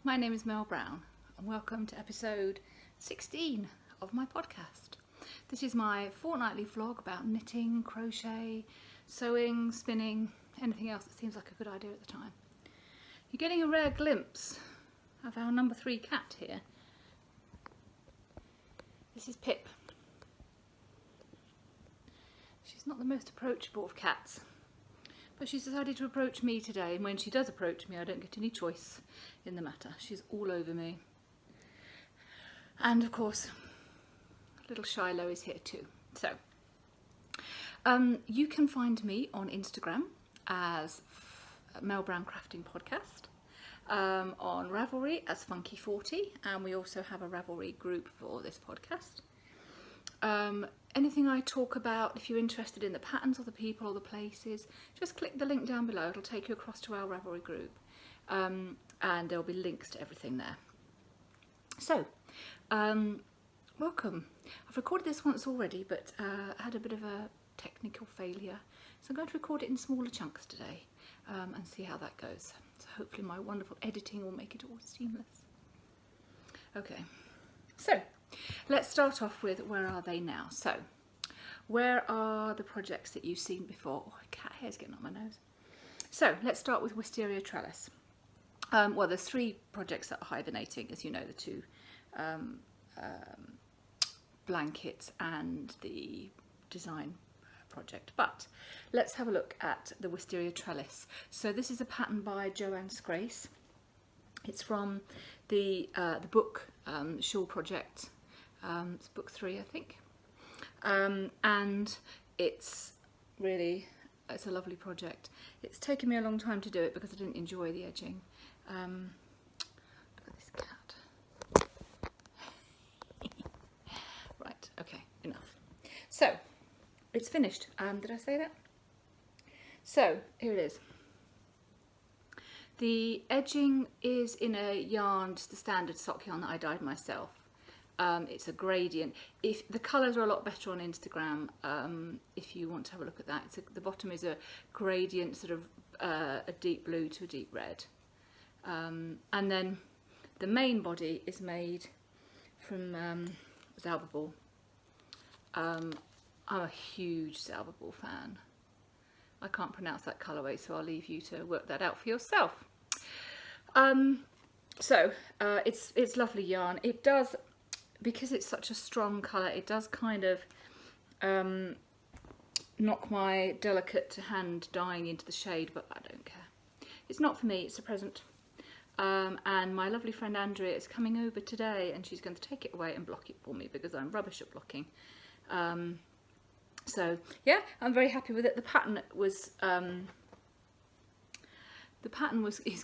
My name is Mel Brown and welcome to episode 16 of my podcast. This is my fortnightly vlog about knitting, crochet, sewing, spinning, anything else that seems like a good idea at the time. You're getting a rare glimpse of our number 3 cat here. This is Pip. She's not the most approachable of cats, but she's decided to approach me today, and when she does approach me I don't get any choice in the matter. She's all over me. And of course little Shiloh is here too. So you can find me on Instagram as Mel Brown Crafting Podcast, on Ravelry as Funky40, and we also have a Ravelry group for this podcast. Anything I talk about, if you're interested in the patterns or the people or the places, just click the link down below. It'll take you across to our Ravelry group, and there'll be links to everything there. So, welcome. I've recorded this once already, but I had a bit of a technical failure, so I'm going to record it in smaller chunks today, and see how that goes. So hopefully my wonderful editing will make it all seamless. Okay, so let's start off with where are they now. So where are the projects that you've seen before? Oh, cat hair's getting on my nose. So let's start with Wisteria Trellis. Well, there's 3 projects that are hibernating, as you know, the 2 blankets and the design project. But let's have a look at the Wisteria Trellis. So this is a pattern by Joanne Scrace. It's from the book Shawl project. It's book 3, I think, and it's a lovely project. It's taken me a long time to do it because I didn't enjoy the edging. Look at this cat. Right, okay, enough. So it's finished. Did I say that? So here it is. The edging is in a yarn, just the standard sock yarn that I dyed myself. It's a gradient. If the colours are a lot better on Instagram, if you want to have a look at that. The bottom is a gradient, sort of a deep blue to a deep red, and then the main body is made from Zalbaball. I'm a huge Zalbaball fan. I can't pronounce that colourway, so I'll leave you to work that out for yourself. It's lovely yarn. It does, because it's such a strong colour, it does kind of knock my delicate hand dyeing into the shade, but I don't care. It's not for me, it's a present. And my lovely friend Andrea is coming over today, and she's going to take it away and block it for me because I'm rubbish at blocking. So yeah, I'm very happy with it. The pattern is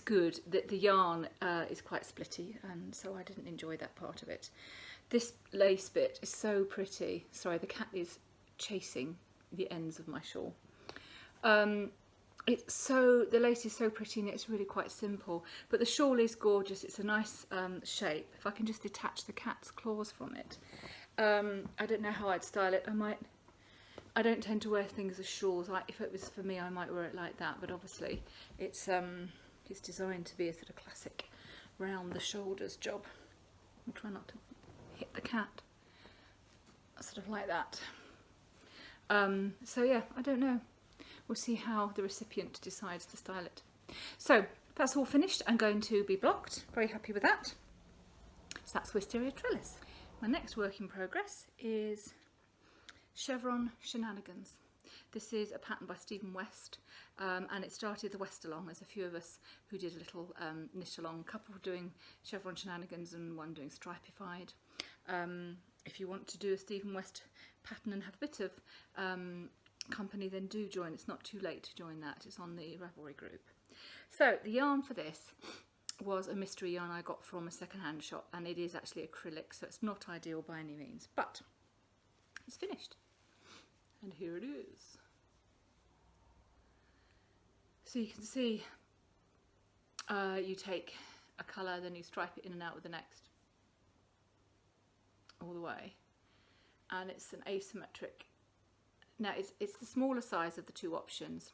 good. The yarn is quite splitty, and so I didn't enjoy that part of it. This lace bit is so pretty. Sorry, the cat is chasing the ends of my shawl. The lace is so pretty, and it's really quite simple, but the shawl is gorgeous. It's a nice shape. If I can just detach the cat's claws from it. I don't know how I'd style it. I don't tend to wear things as shawls. If it was for me, I might wear it like that, but obviously it's designed to be a sort of classic round the shoulders job. I'll try not to hit the cat, sort of like that. So yeah, I don't know. We'll see how the recipient decides to style it. So that's all finished and going to be blocked. Very happy with that. So that's Wisteria Trellis. My next work in progress is Chevron Shenanigans. This is a pattern by Stephen West, and it started the West along. There's a few of us who did a little knit along, a couple doing Chevron Shenanigans and one doing Stripified. If you want to do a Stephen West pattern and have a bit of company, then do join. It's not too late to join that. It's on the Ravelry group. So the yarn for this was a mystery yarn I got from a second-hand shop, and it is actually acrylic, so it's not ideal by any means, but it's finished. And here it is. So you can see you take a colour, then you stripe it in and out with the next, all the way, and it's an asymmetric. Now it's the smaller size of the 2 options,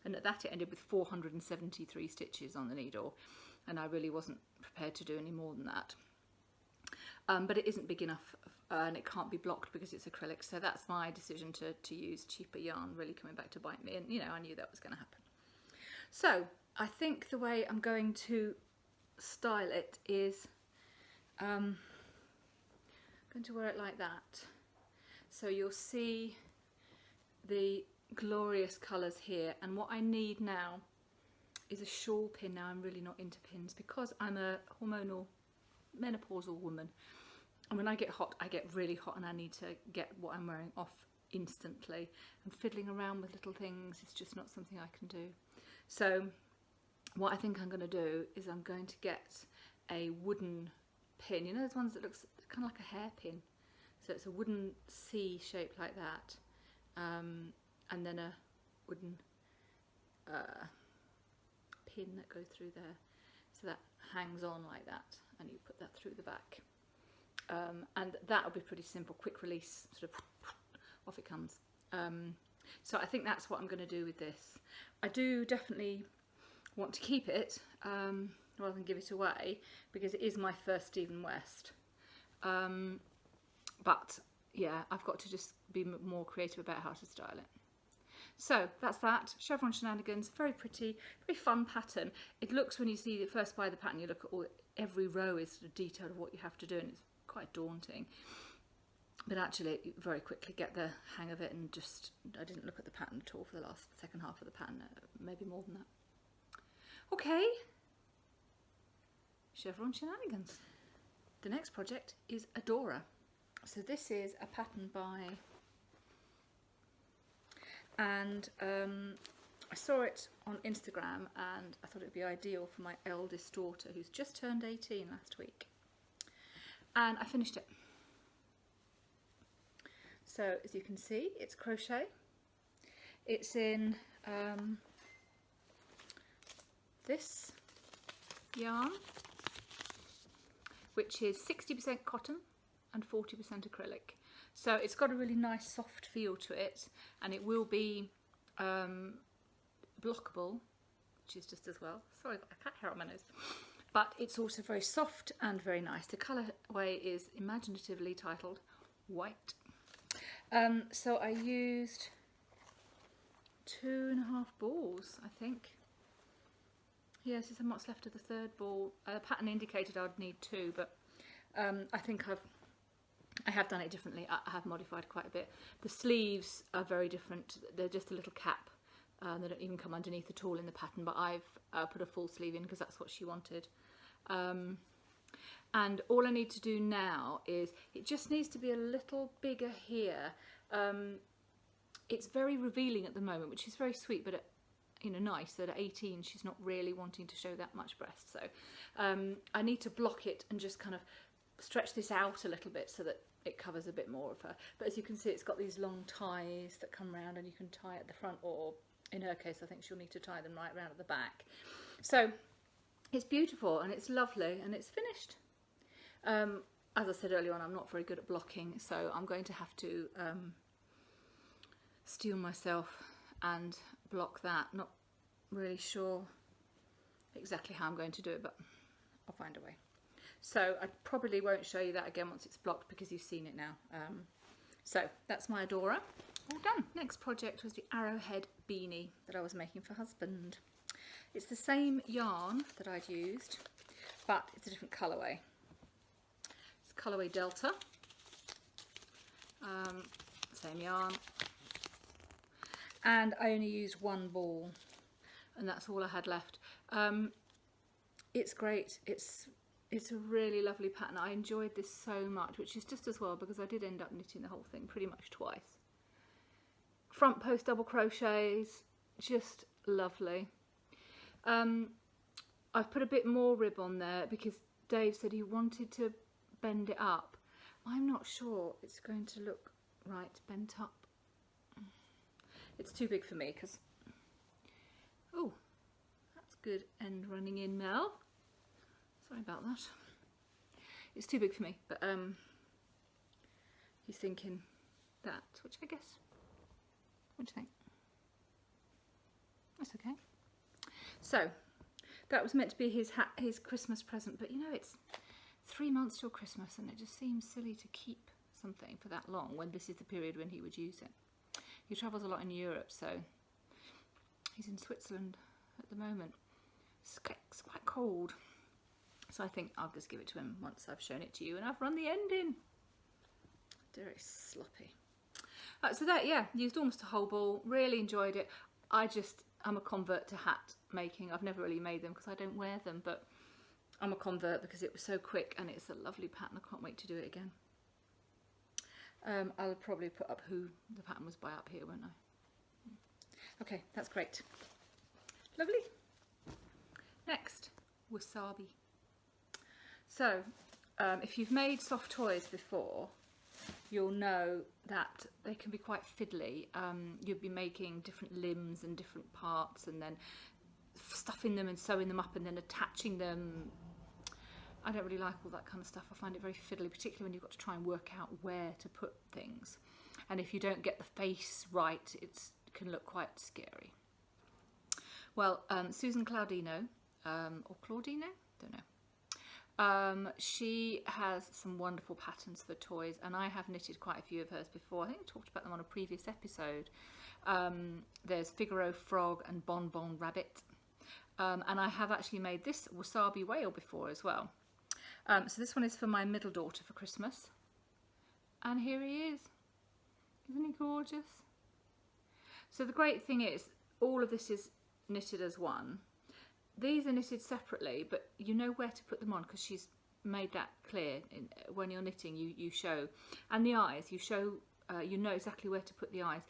and at that it ended with 473 stitches on the needle. and I really wasn't prepared to do any more than that. But it isn't big enough, and it can't be blocked because it's acrylic, so that's my decision to use cheaper yarn, really coming back to bite me, and you know, I knew that was going to happen. So I think the way I'm going to style it is I'm going to wear it like that, so you'll see the glorious colours here, and what I need now is a shawl pin. Now I'm really not into pins because I'm a hormonal menopausal woman, and when I get hot I get really hot and I need to get what I'm wearing off instantly, and fiddling around with little things is just not something I can do. So what I think I'm going to do is I'm going to get a wooden pin, you know those ones that looks kind of like a hairpin, so it's a wooden C shape like that, and then a wooden pin that goes through there, so that hangs on like that, and you put that through the back, and that'll be pretty simple, quick release, sort of off it comes. So I think that's what I'm going to do with this. I do definitely want to keep it rather than give it away, because it is my first Stephen West, but yeah, I've got to just be more creative about how to style it. So that's that. Chevron Shenanigans, very pretty, very fun pattern. It looks, when you see the first buy the pattern, you look at every row is sort of detailed of what you have to do, and it's quite daunting. But actually, you very quickly get the hang of it, and just, I didn't look at the pattern at all for the second half of the pattern, maybe more than that. Okay, Chevron Shenanigans. The next project is Adora. So this is a pattern by, and I saw it on Instagram and I thought it would be ideal for my eldest daughter, who's just turned 18 last week, and I finished it. So as you can see, it's crochet. It's in this yarn, which is 60% cotton and 40% acrylic. So it's got a really nice soft feel to it, and it will be blockable, which is just as well. Sorry, I've got a cat hair on my nose. But it's also very soft and very nice. The colourway is imaginatively titled White. So I used 2.5 balls, I think. Yes, there's what's left of the third ball. The pattern indicated I'd need 2, but I think I have done it differently. I have modified quite a bit. The sleeves are very different. They're just a little cap. They don't even come underneath at all in the pattern, but I've put a full sleeve in because that's what she wanted. And all I need to do now is, it just needs to be a little bigger here. It's very revealing at the moment, which is very sweet, but you know, nice that at 18 she's not really wanting to show that much breast. So I need to block it and just kind of stretch this out a little bit so that it covers a bit more of her. But as you can see, it's got these long ties that come round, and you can tie at the front, or in her case I think she'll need to tie them right round at the back. So it's beautiful and it's lovely and it's finished. As I said earlier on, I'm not very good at blocking, so I'm going to have to steel myself and block that. Not really sure exactly how I'm going to do it, but I'll find a way. So I probably won't show you that again once it's blocked, because you've seen it now. So that's my Adora, all done. Next project was the Arrowhead Beanie that I was making for husband. It's the same yarn that I'd used, but it's a different colourway. It's colourway Delta, same yarn, and I only used 1 ball, and that's all I had left. It's great. It's a really lovely pattern. I enjoyed this so much, which is just as well because I did end up knitting the whole thing pretty much twice. Front post double crochets, just lovely. I've put a bit more rib on there because Dave said he wanted to bend it up. I'm not sure it's going to look right bent up. It's too big for me because, oh, that's good end running in, Mel. Sorry about that. It's too big for me, but he's thinking that, which I guess, what do you think? That's okay. So That was meant to be his Christmas present, but you know, it's 3 months till Christmas and it just seems silly to keep something for that long when this is the period when he would use it. He travels a lot in Europe, so he's in Switzerland at the moment. It's quite cold, so I think I'll just give it to him once I've shown it to you and I've run the end in. Very sloppy. So that, yeah, used almost a whole ball, really enjoyed it. I'm a convert to hat making. I've never really made them because I don't wear them, but I'm a convert because it was so quick and it's a lovely pattern. I can't wait to do it again. I'll probably put up who the pattern was by up here, won't I? Okay, that's great. Lovely. Next, Wasabi. So, if you've made soft toys before, you'll know that they can be quite fiddly. You'll be making different limbs and different parts and then stuffing them and sewing them up and then attaching them. I don't really like all that kind of stuff. I find it very fiddly, particularly when you've got to try and work out where to put things. And if you don't get the face right, it can look quite scary. Well, Susan Claudino, or Claudino, don't know. She has some wonderful patterns for toys, and I have knitted quite a few of hers before. I think I talked about them on a previous episode. There's Figaro Frog and Bon Bon Rabbit. And I have actually made this Wasabi Whale before as well. So this one is for my middle daughter for Christmas. And here he is. Isn't he gorgeous? So the great thing is, all of this is knitted as one. These are knitted separately, but you know where to put them on because she's made that clear. When you're knitting, you show. And the eyes, you show, you know exactly where to put the eyes.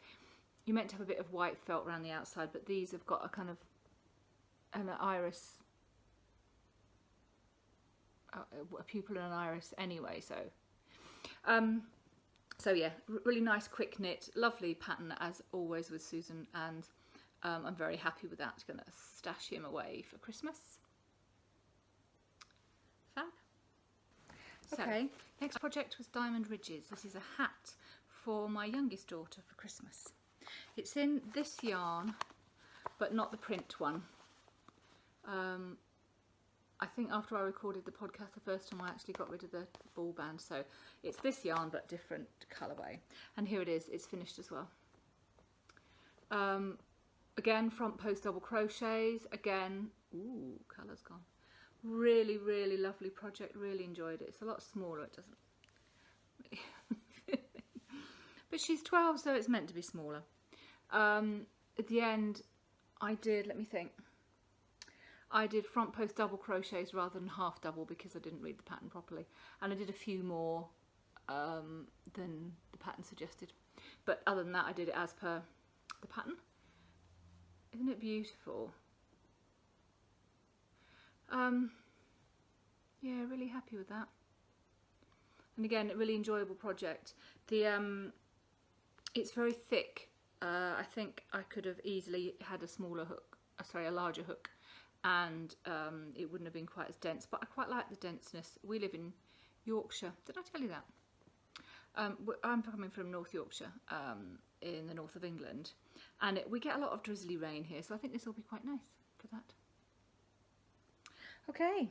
You're meant to have a bit of white felt around the outside, but these have got a kind of an iris, a pupil and an iris anyway, so yeah, really nice quick knit, lovely pattern as always with Susan, and I'm very happy with that. I'm going to stash him away for Christmas. Fab. Okay, next project was Diamond Ridges. This is a hat for my youngest daughter for Christmas. It's in this yarn, but not the print one. I think after I recorded the podcast the first time I actually got rid of the ball band, so it's this yarn but different colourway. And here it is, it's finished as well. Again, front post double crochets, again, ooh, colour's gone. Really, really lovely project, really enjoyed it. It's a lot smaller, it doesn't but she's 12, so it's meant to be smaller. At the end I did, let me think, I did front post double crochets rather than half double because I didn't read the pattern properly, and I did a few more than the pattern suggested, but other than that I did it as per the pattern. Isn't it beautiful? Yeah, really happy with that. And again, a really enjoyable project. The it's very thick. I think I could have easily had a smaller hook, a larger hook, and it wouldn't have been quite as dense, but I quite like the denseness. We live in Yorkshire. Did I tell you that? I'm coming from North Yorkshire, in the north of England, and we get a lot of drizzly rain here, so I think this will be quite nice for that. Okay,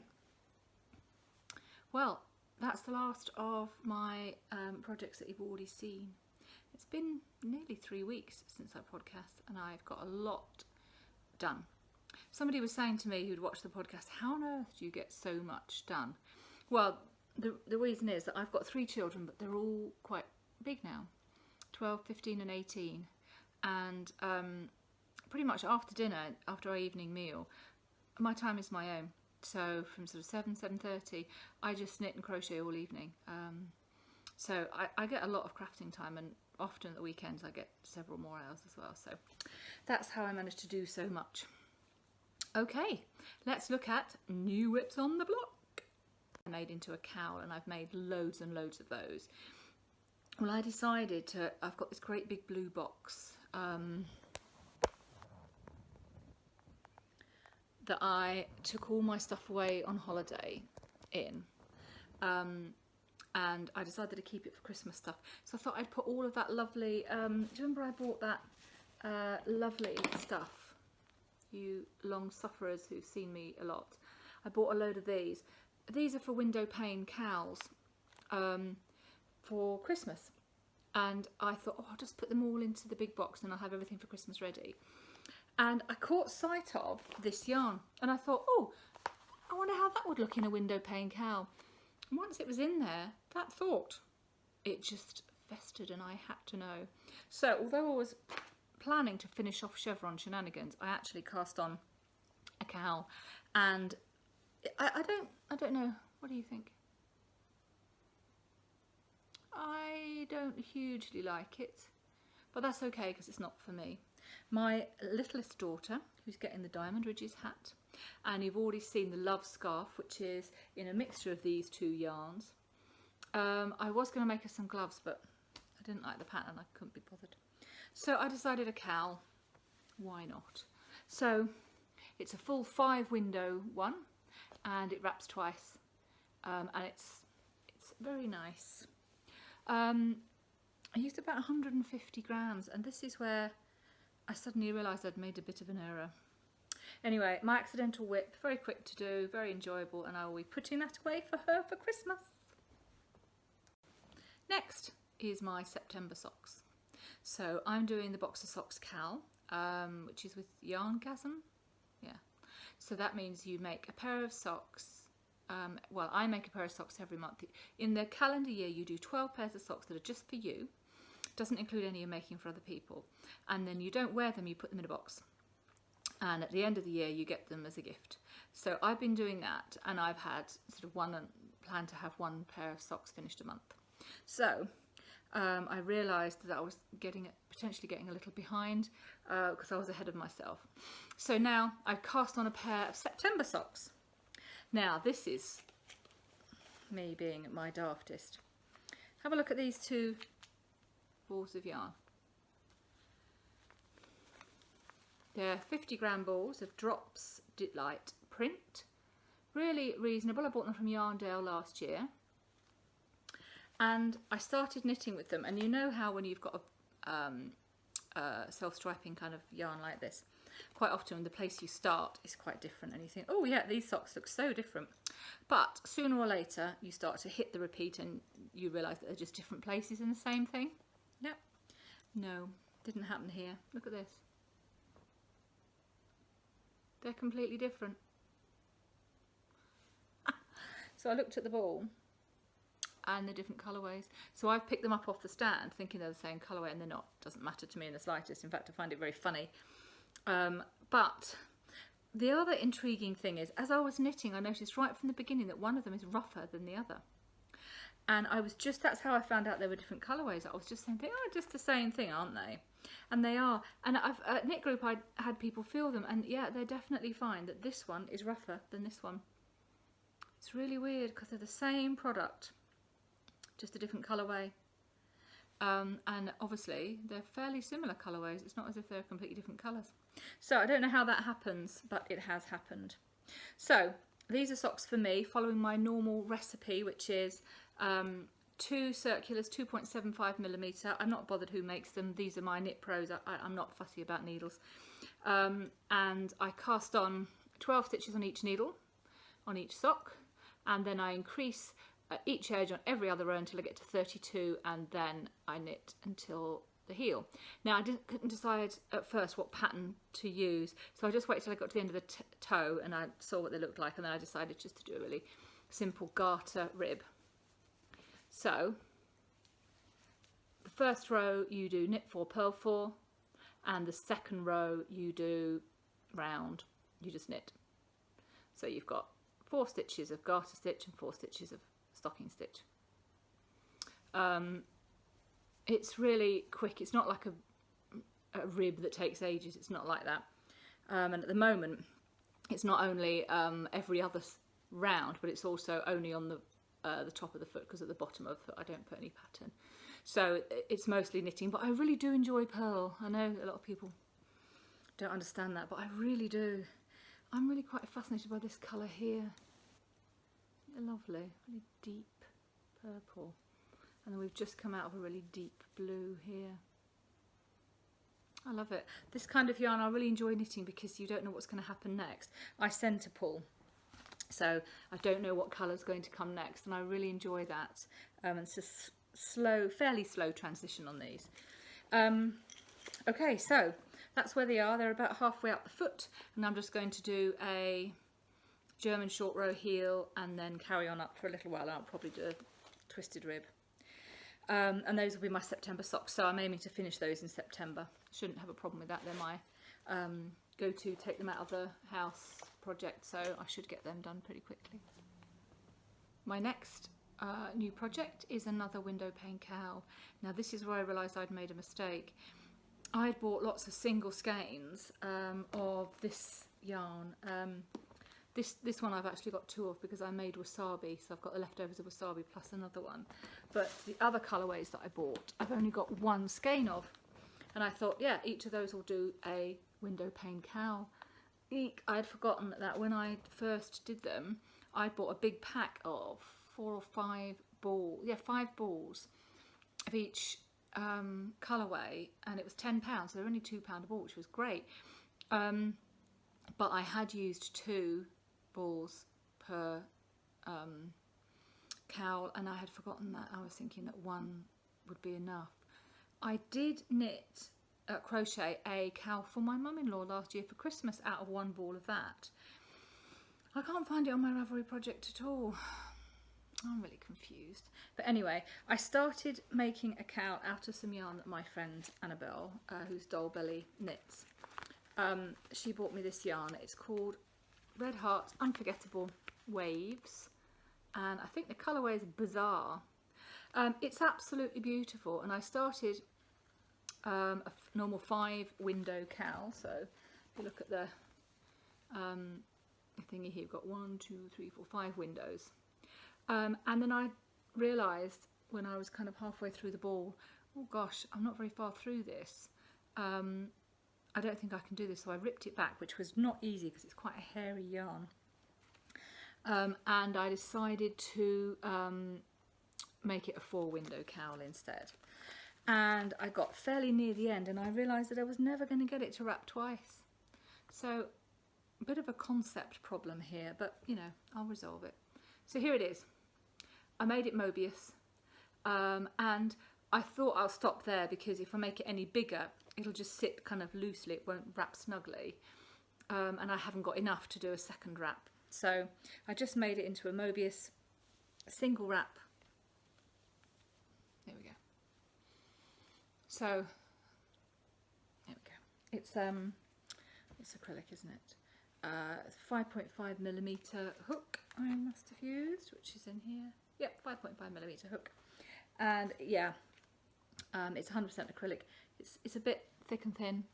well, that's the last of my projects that you've already seen. It's been nearly 3 weeks since I podcast, and I've got a lot done. Somebody was saying to me who'd watched the podcast, how on earth do you get so much done? Well, the reason is that I've got 3 children, but they're all quite big now, 12, 15 and 18. And pretty much after dinner, after our evening meal, my time is my own. So from sort of 7:30, I just knit and crochet all evening. So I get a lot of crafting time, and often at the weekends I get several more hours as well. So that's how I managed to do so much. Okay, let's look at new whips on the block. I made into a cowl, and I've made loads and loads of those. Well, I decided to, I've got this great big blue box that I took all my stuff away on holiday in, and I decided to keep it for Christmas stuff. So I thought I'd put all of that lovely, do you remember I bought that lovely stuff? you long sufferers who've seen me a lot. I bought a load of these. These are for Windowpane Cowls for Christmas. And I thought, oh, I'll just put them all into the big box and I'll have everything for Christmas ready. And I caught sight of this yarn and I thought, oh, I wonder how that would look in a Windowpane Cowl. And once it was in there, that thought, it just festered and I had to know. So although I was planning to finish off Chevron Shenanigans, I actually cast on a cowl, and I don't know, what do you think? I don't hugely like it, but that's okay because it's not for me. My littlest daughter, who's getting the Diamond Ridges hat, and you've already seen the Love Scarf, which is in a mixture of these two yarns. I was going to make her some gloves, but I didn't like the pattern, I couldn't be bothered. So I decided a cowl, why not? So it's a full 5 window one, and it wraps twice, and it's very nice. I used about 150 grams, and this is where I suddenly realised I'd made a bit of an error. Anyway, my accidental whip, very quick to do, very enjoyable, and I will be putting that away for her for Christmas. Next is my September socks. So I'm doing the Boxer Socks Cowl, which is with Yarngasm. Yeah. So that means you make a pair of socks. Well, I make a pair of socks every month. In the calendar year, you do 12 pairs of socks that are just for you. Doesn't include any you're making for other people. And then you don't wear them, you put them in a box. And at the end of the year, you get them as a gift. So I've been doing that, and I've had sort of planned to have 1 pair of socks finished a month. So I realised that I was potentially getting a little behind because I was ahead of myself. So now I've cast on a pair of September socks. Now this is me being at my daftest. Have a look at these 2 balls of yarn. They're 50 gram balls of Drops Delight print. Really reasonable. I bought them from Yarndale last year. And I started knitting with them, and you know how when you've got a self-striping kind of yarn like this, quite often the place you start is quite different and you think, oh yeah, these socks look so different. But sooner or later you start to hit the repeat and you realise that they're just different places in the same thing. Yep. No, didn't happen here. Look at this. They're completely different. So I looked at the ball and the different colourways. So I've picked them up off the stand thinking they're the same colourway, and they're not. Doesn't matter to me in the slightest. In fact, I find it very funny. But the other intriguing thing is, as I was knitting, I noticed right from the beginning that one of them is rougher than the other. And that's how I found out they were different colourways. I was just saying, oh, just the same thing, aren't they? And they are. And at Knit Group, I had people feel them, and yeah, they definitely find that this one is rougher than this one. It's really weird because they're the same product, just a different colourway. And obviously they're fairly similar colourways. It's not as if they're completely different colours. So I don't know how that happens, but it has happened. So these are socks for me, following my normal recipe, which is 2 circulars, 2.75mm. I'm not bothered who makes them. These are my Knit Pros. I'm not fussy about needles. And I cast on 12 stitches on each needle, on each sock, and then I increase each edge on every other row until I get to 32, and then I knit until the heel. Now I couldn't decide at first what pattern to use, so I just waited till I got to the end of the toe and I saw what they looked like, and then I decided just to do a really simple garter rib. So the first row you do knit 4, purl 4, and the second row you do round, you just knit. So you've got 4 stitches of garter stitch and 4 stitches of stocking stitch. It's really quick. It's not like a rib that takes ages. It's not like that. And at the moment, it's not only every other round, but it's also only on the top of the foot, because at the bottom of the foot I don't put any pattern. So it's mostly knitting, but I really do enjoy purl. I know a lot of people don't understand that, but I really do. I'm really quite fascinated by this colour here. Lovely, really deep purple, and then we've just come out of a really deep blue here. I love it. This kind of yarn I really enjoy knitting because you don't know what's going to happen next. I centre pull, so I don't know what colour is going to come next, and I really enjoy that. It's a slow, fairly slow transition on these. Okay, so that's where they are. They're about halfway up the foot, and I'm just going to do a German short row heel and then carry on up for a little while. I'll probably do a twisted rib. And those will be my September socks, so I'm aiming to finish those in September. Shouldn't have a problem with that. They're my go to take them out of the house project, so I should get them done pretty quickly. My next new project is another Windowpane Cowl. Now this is where I realised I'd made a mistake. I'd bought lots of single skeins of this yarn. This one I've actually got 2 of because I made Wasabi, so I've got the leftovers of Wasabi plus another one. But the other colourways that I bought, I've only got 1 skein of. And I thought, yeah, each of those will do a Windowpane Cowl. Eek, I had forgotten that when I first did them, I bought a big pack of 4 or 5 balls, yeah, 5 balls of each colourway, and it was £10, so they're only £2 a ball, which was great. But I had used 2 balls per cowl, and I had forgotten that. I was thinking that 1 would be enough. I did knit crochet a cowl for my mum-in-law last year for Christmas out of 1 ball of that. I can't find it on my Ravelry project at all. I'm really confused. But anyway, I started making a cowl out of some yarn that my friend Annabelle, who's Doll Belly, knits. She bought me this yarn. It's called Red Heart Unforgettable Waves, and I think the colourway is Bizarre. It's absolutely beautiful, and I started a normal 5 window cowl. So if you look at the thingy here, you've got 1, 2, 3, 4, 5 windows. And then I realised when I was kind of halfway through the ball, oh gosh, I'm not very far through this. I don't think I can do this, so I ripped it back, which was not easy because it's quite a hairy yarn. And I decided to make it a 4 window cowl instead. And I got fairly near the end and I realised that I was never going to get it to wrap twice. So a bit of a concept problem here, but you know, I'll resolve it. So here it is. I made it Mobius, and I thought I'll stop there because if I make it any bigger, it'll just sit kind of loosely, it won't wrap snugly, and I haven't got enough to do a second wrap. So I just made it into a Mobius single wrap. There we go. So there we go. It's acrylic, isn't it? 5.5mm hook I must have used, which is in here. Yep, 5.5mm hook, and yeah, it's 100% acrylic. It's a bit thick and thin.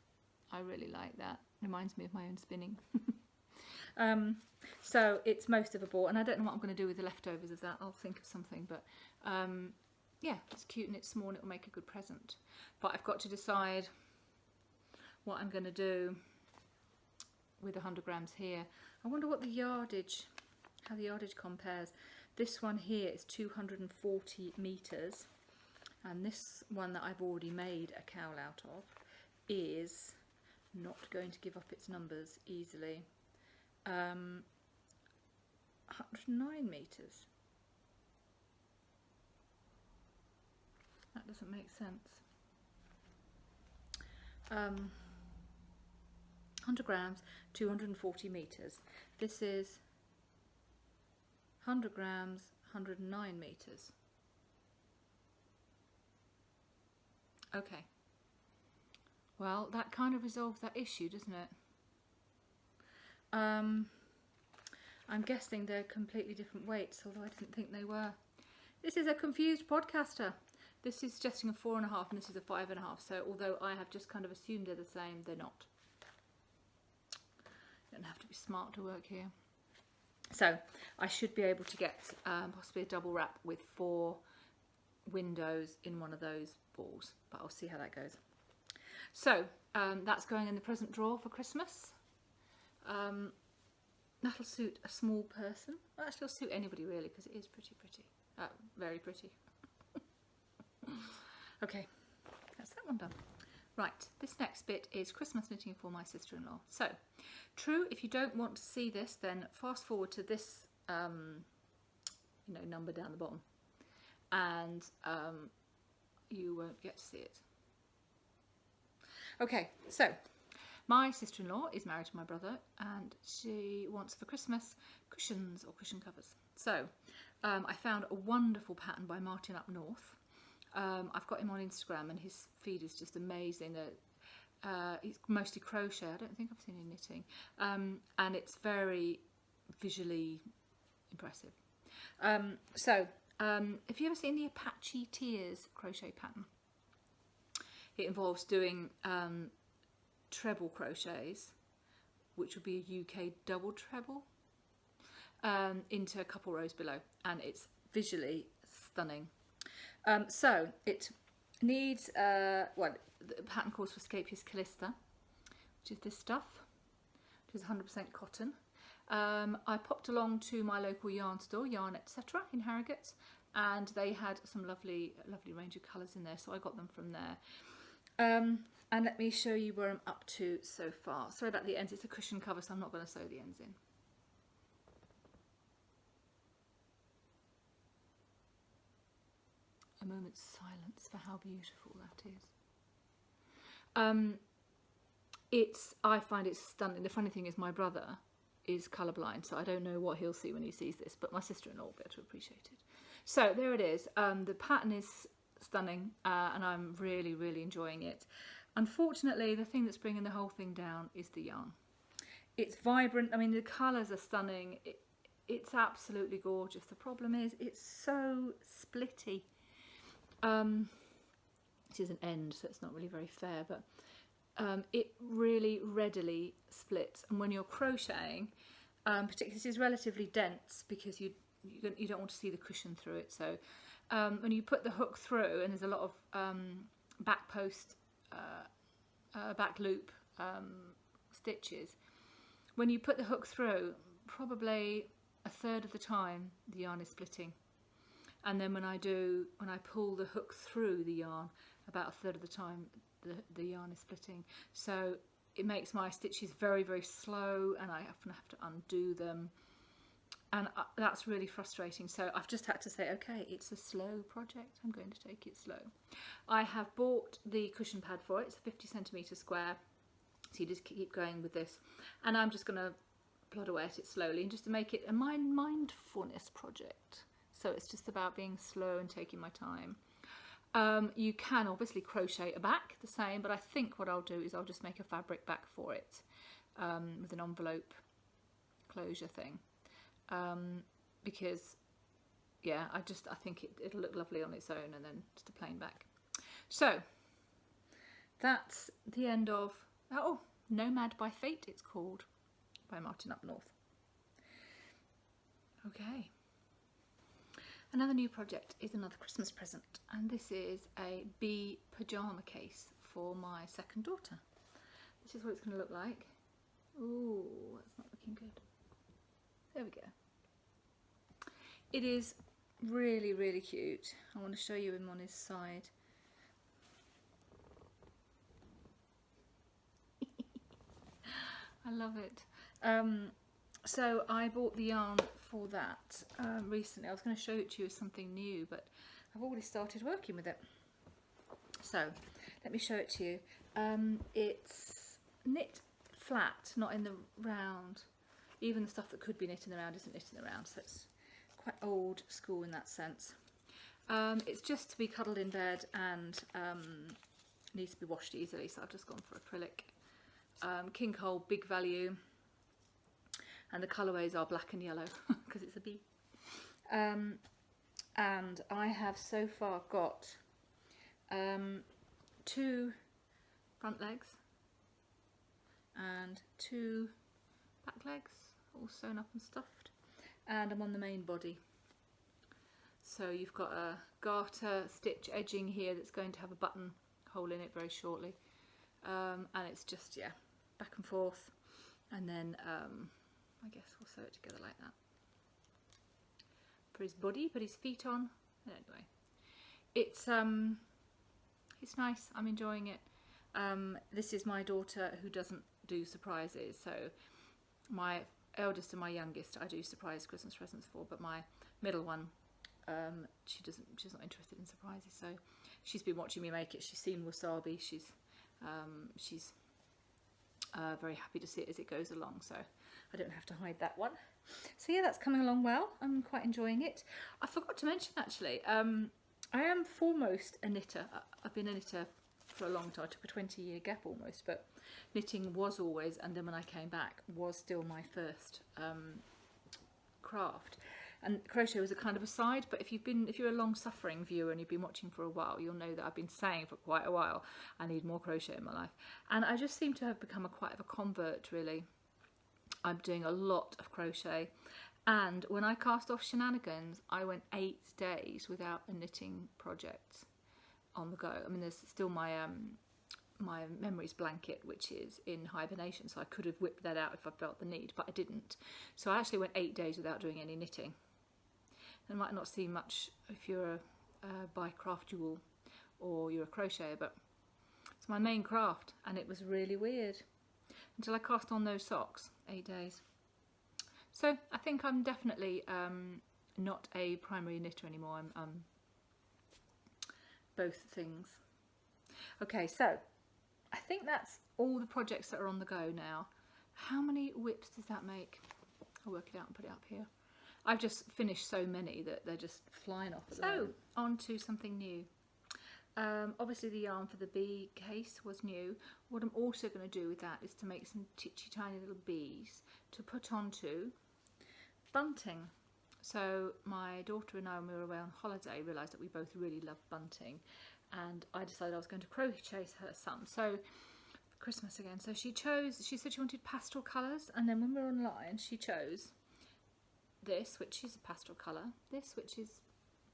I really like that. Reminds me of my own spinning. So it's most of a ball, and I don't know what I'm going to do with the leftovers of that. I'll think of something, but yeah, it's cute and it's small and it will make a good present. But I've got to decide what I'm going to do with 100 grams here. I wonder what the yardage, how the yardage compares. This one here is 240 meters, and this one that I've already made a cowl out of is not going to give up its numbers easily. 109 meters. That doesn't make sense. 100 grams, 240 meters. This is 100 grams, 109 meters. Okay. Well, that kind of resolves that issue, doesn't it? I'm guessing they're completely different weights, although I didn't think they were. This is a confused podcaster. This is suggesting a 4.5 and this is a 5.5. So although I have just kind of assumed they're the same, they're not. You don't have to be smart to work here. So I should be able to get possibly a double wrap with 4 windows in one of those balls, but I'll see how that goes. So that's going in the present drawer for Christmas. That'll suit a small person. Well, actually, it'll suit anybody really because it is pretty. Very pretty. Okay, that's that one done. Right, this next bit is Christmas knitting for my sister-in-law. So, true, if you don't want to see this, then fast forward to this number down the bottom, and you won't get to see it. Okay, so my sister-in-law is married to my brother, and she wants for Christmas cushions or cushion covers. So I found a wonderful pattern by Martin up north. I've got him on Instagram, and his feed is just amazing. It's mostly crochet. I don't think I've seen any knitting, and it's very visually impressive. Have you ever seen the Apache Tears crochet pattern? It involves doing treble crochets, which would be a UK double treble, into a couple rows below, and it's visually stunning. So it needs, the pattern calls for Scapious Callista, which is this stuff, which is 100% cotton. I popped along to my local yarn store, Yarn Etc. in Harrogate, and they had some lovely range of colours in there, so I got them from there. And let me show you where I'm up to so far. Sorry about the ends, it's a cushion cover, so I'm not going to sew the ends in. A moment's silence for how beautiful that is. I find it stunning. The funny thing is my brother is colourblind, so I don't know what he'll see when he sees this, but my sister-in-law will be able to appreciate it. So there it is. The pattern is stunning, and I'm really enjoying it. Unfortunately, the thing that's bringing the whole thing down is the yarn. It's vibrant. I mean, the colours are stunning. It's absolutely gorgeous. The problem is it's so splitty. This is an end, so it's not really very fair, but it really readily splits. And when you're crocheting, particularly this is relatively dense because you don't want to see the cushion through it. So when you put the hook through, and there's a lot of back post, back loop stitches, when you put the hook through, probably a third of the time the yarn is splitting. And then when I pull the hook through the yarn, about a third of the time the yarn is splitting. So it makes my stitches very slow, and I often have to undo them, and that's really frustrating. So I've just had to say, okay, it's a slow project, I'm going to take it slow. I have bought the cushion pad for it. It's a 50cm square, so you just keep going with this, and I'm just going to plod away at it slowly, and just to make it a mindfulness project. So it's just about being slow and taking my time. You can obviously crochet a back the same, but I think what I'll do is I'll just make a fabric back for it with an envelope closure thing, because yeah, I think it'll look lovely on its own, and then just a plain back. So that's the end of Nomad by Fate, it's called, by Martin up north. Okay. Another new project is another Christmas present, and this is a bee pajama case for my second daughter. This is what it's going to look like. Ooh, that's not looking good. There we go. It is really cute. I want to show you him on his side. I love it. So I bought the yarn for that recently. I was going to show it to you as something new, but I've already started working with it. So let me show it to you. It's knit flat, not in the round. Even the stuff that could be knit in the round isn't knit in the round, so it's quite old school in that sense. It's just to be cuddled in bed, and needs to be washed easily, so I've just gone for acrylic. King Cole, big value. And the colourways are black and yellow because it's a bee. And I have so far got 2 front legs and 2 back legs, all sewn up and stuffed. And I'm on the main body. So you've got a garter stitch edging here that's going to have a button hole in it very shortly. And it's just, yeah, back and forth. And then I guess we'll sew it together like that. For his body, put his feet on. Anyway, it's nice. I'm enjoying it. This is my daughter who doesn't do surprises, so my eldest and my youngest I do surprise Christmas presents for, but my middle one, she's not interested in surprises, so she's been watching me make it. She's seen Wasabi, she's very happy to see it as it goes along, so I don't have to hide that one. So yeah, that's coming along well. I'm quite enjoying it. I forgot to mention actually, I am foremost a knitter. I've been a knitter for a long time. I took a 20-year gap almost, but knitting was always, and then when I came back, was still my first craft. And crochet was a kind of a side, but if you're a long-suffering viewer and you've been watching for a while, you'll know that I've been saying for quite a while I need more crochet in my life. And I just seem to have become quite of a convert, really. I'm doing a lot of crochet. And when I cast off Shenanigans, I went 8 days without a knitting project on the go. I mean, there's still my my memories blanket, which is in hibernation, so I could have whipped that out if I felt the need, but I didn't. So I actually went 8 days without doing any knitting. It might not seem much if you're a by craft jewel or you're a crocheter, but it's my main craft, and it was really weird until I cast on those socks. 8 days. So I think I'm definitely not a primary knitter anymore. I'm both things. Okay, so I think that's all the projects that are on the go now. How many whips does that make? I'll work it out and put it up here. I've just finished so many that they're just flying off. So on to something new. Obviously the yarn for the bee case was new. What I'm also going to do with that is to make some tiny little bees to put onto bunting. So my daughter and I, when we were away on holiday, realised that we both really love bunting, and I decided I was going to crochet her some. So for Christmas again, so she said she wanted pastel colours, and then when we were online she chose this, which is a pastel colour, this which is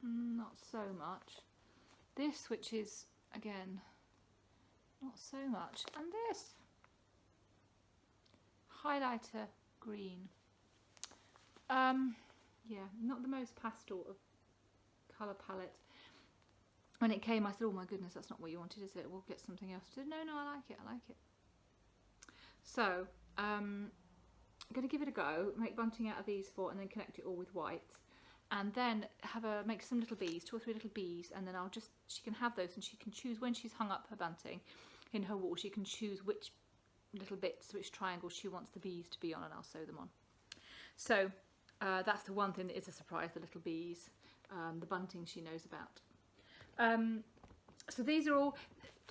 not so much, this which is again not so much, and this highlighter green. Yeah, not the most pastel of colour palette. When it came I said, oh my goodness, that's not what you wanted, is it? We'll get something else. She said, no, I like it, I like it. So I'm going to give it a go, make bunting out of these 4 and then connect it all with white, and then make some little bees, 2 or 3 little bees, and then she can have those, and she can choose when she's hung up her bunting in her wall, she can choose which little bits, which triangles she wants the bees to be on, and I'll sew them on. So that's the one thing that is a surprise, the little bees. The bunting she knows about. So these are all,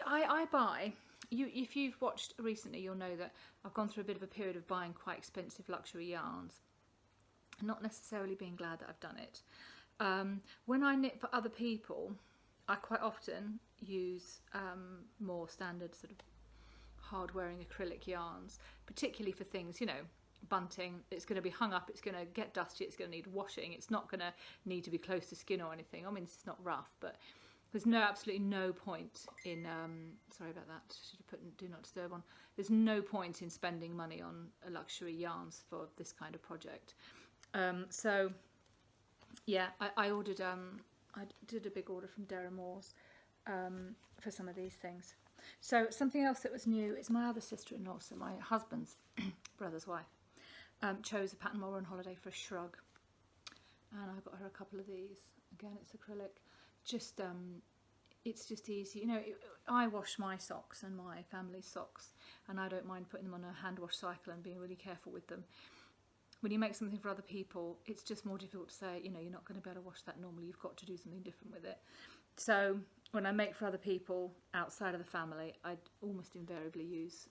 I buy, if you've watched recently you'll know that I've gone through a bit of a period of buying quite expensive luxury yarns, not necessarily being glad that I've done it. When I knit for other people, I quite often use more standard sort of hard wearing acrylic yarns, particularly for things, you know, bunting. It's going to be hung up, it's going to get dusty, it's going to need washing, it's not going to need to be close to skin or anything. I mean, it's not rough, but there's absolutely no point in sorry about that, should have put do not disturb on. There's no point in spending money on luxury yarns for this kind of project. So yeah, I ordered I did a big order from Darren Moore's for some of these things. So something else that was new is my other sister-in-law, so my husband's brother's wife, chose a pattern while we were on holiday for a shrug, and I got her a couple of these. Again, it's acrylic. Just it's just easy, you know. I wash my socks and my family's socks, and I don't mind putting them on a hand wash cycle and being really careful with them. When you make something for other people, it's just more difficult to say, you know, you're not going to be able to wash that normally, you've got to do something different with it. So when I make for other people outside of the family, I almost invariably use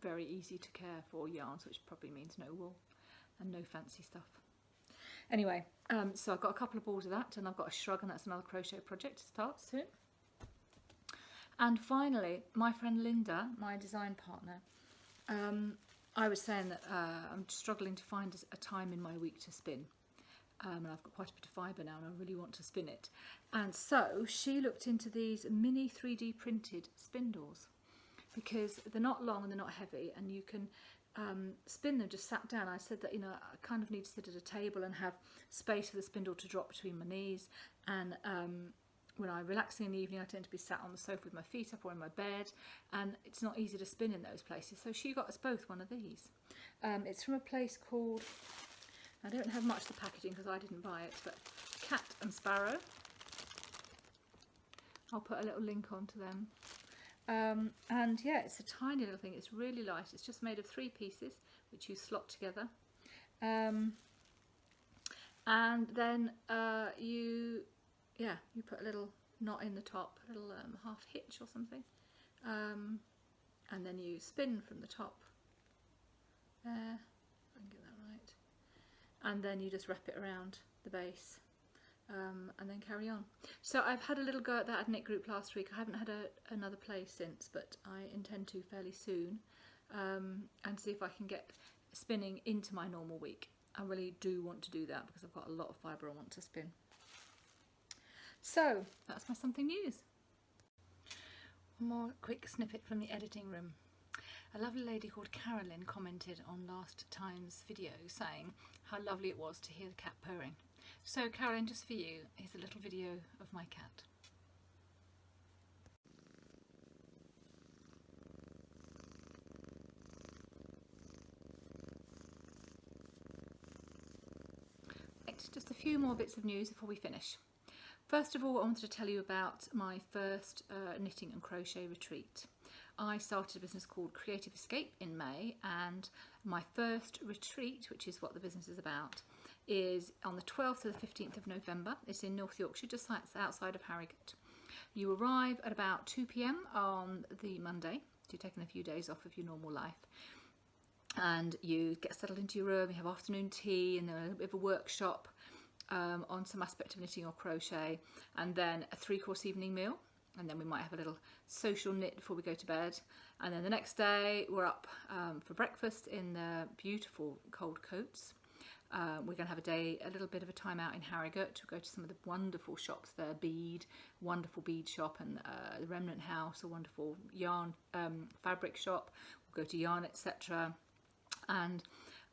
very easy to care for yarns, which probably means no wool and no fancy stuff. Anyway, so I've got a couple of balls of that, and I've got a shrug, and that's another crochet project to start soon. And finally, my friend Linda, my design partner, I was saying that I'm struggling to find a time in my week to spin. And I've got quite a bit of fibre now, and I really want to spin it. And so she looked into these mini 3D printed spindles, because they're not long and they're not heavy, and you can spin them just sat down. I said that, you know, I kind of need to sit at a table and have space for the spindle to drop between my knees, and when I'm relaxing in the evening, I tend to be sat on the sofa with my feet up or in my bed, and it's not easy to spin in those places. So she got us both one of these. It's from a place called, I don't have much of the packaging because I didn't buy it, but Cat and Sparrow. I'll put a little link onto them. And yeah, it's a tiny little thing. It's really light. It's just made of 3 pieces, which you slot together. And then you put a little knot in the top, a little half hitch or something. And then you spin from the top. There, if I can get that right. And then you just wrap it around the base. And then carry on. So I've had a little go at that at Knit Group last week. I haven't had another play since, but I intend to fairly soon, and see if I can get spinning into my normal week. I really do want to do that because I've got a lot of fibre I want to spin. So that's my something news. One more quick snippet from the editing room. A lovely lady called Carolyn commented on last time's video saying how lovely it was to hear the cat purring. So Carolyn, just for you, here's a little video of my cat. Right, just a few more bits of news before we finish. First of all, I wanted to tell you about my first knitting and crochet retreat. I started a business called Creative Escape in May, and my first retreat, which is what the business is about, is on the 12th to the 15th of November. It's in North Yorkshire, just outside of Harrogate. You arrive at about 2 p.m. on the Monday, so you're taking a few days off of your normal life, and you get settled into your room, you have afternoon tea and then a little bit of a workshop on some aspect of knitting or crochet, and then a 3-course evening meal. And then we might have a little social knit before we go to bed. And then the next day we're up for breakfast in the beautiful cold coats. We're going to have a little bit of a time out in Harrogate. We'll go to some of the wonderful shops there, wonderful bead shop, and the Remnant House, a wonderful yarn fabric shop. We'll go to Yarn, etc. And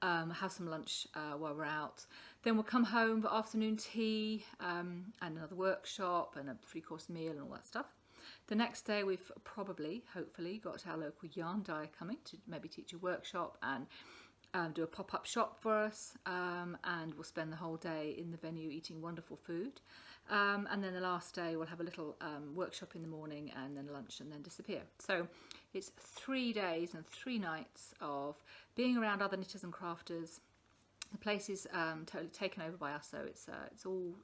have some lunch while we're out. Then we'll come home for afternoon tea and another workshop and a 3-course meal and all that stuff. The next day we've hopefully got our local yarn dyer coming to maybe teach a workshop and do a pop-up shop for us, and we'll spend the whole day in the venue eating wonderful food, and then the last day we'll have a little workshop in the morning and then lunch and then disappear. So it's 3 days and 3 nights of being around other knitters and crafters. The place is totally taken over by us, so it's all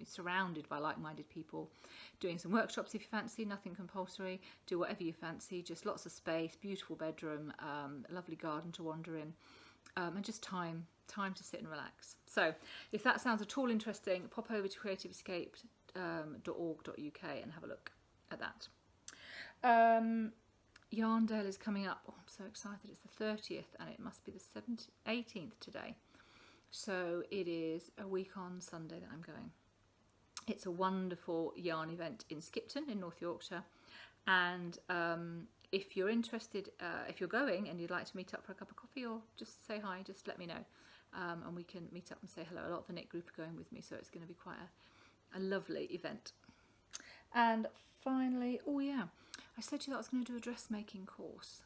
it's surrounded by like-minded people, doing some workshops if you fancy, nothing compulsory, do whatever you fancy, just lots of space, beautiful bedroom, a lovely garden to wander in, and just time to sit and relax. So if that sounds at all interesting, pop over to creativeescape.org.uk and have a look at that. Yarn Day is coming up. Oh, I'm so excited. It's the 30th and it must be the 18th today. So it is a week on Sunday that I'm going. It's a wonderful yarn event in Skipton in North Yorkshire, and if you're interested, if you're going and you'd like to meet up for a cup of coffee or just say hi, just let me know, and we can meet up and say hello. A lot of the knit group are going with me, so it's going to be quite a lovely event. And finally, oh yeah, I said to you that I was going to do a dressmaking course.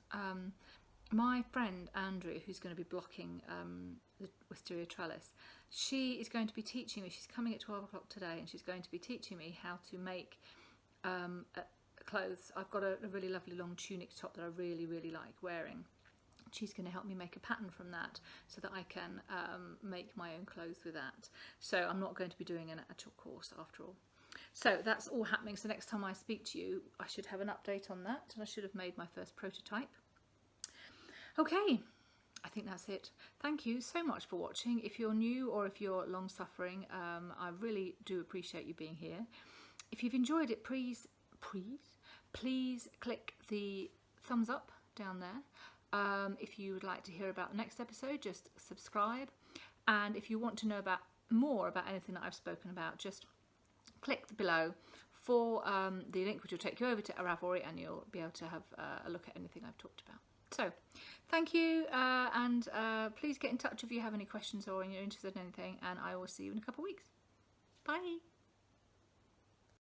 My friend Andrew, who's going to be blocking the wisteria trellis, she is going to be teaching me. She's coming at 12 o'clock today, and she's going to be teaching me how to make clothes. I've got a really lovely long tunic top that I really like wearing. She's going to help me make a pattern from that so that I can make my own clothes with that. So I'm not going to be doing an actual course after all. So that's all happening. So next time I speak to you, I should have an update on that, and I should have made my first prototype. Okay, I think that's it. Thank you so much for watching. If you're new or if you're long suffering, I really do appreciate you being here. If you've enjoyed it, please click the thumbs up down there. If you would like to hear about the next episode, just subscribe. And if you want to know more about anything that I've spoken about, just click below for the link which will take you over to Ravelry, and you'll be able to have a look at anything I've talked about. So thank you, and please get in touch if you have any questions or you're interested in anything, and I will see you in a couple of weeks. Bye.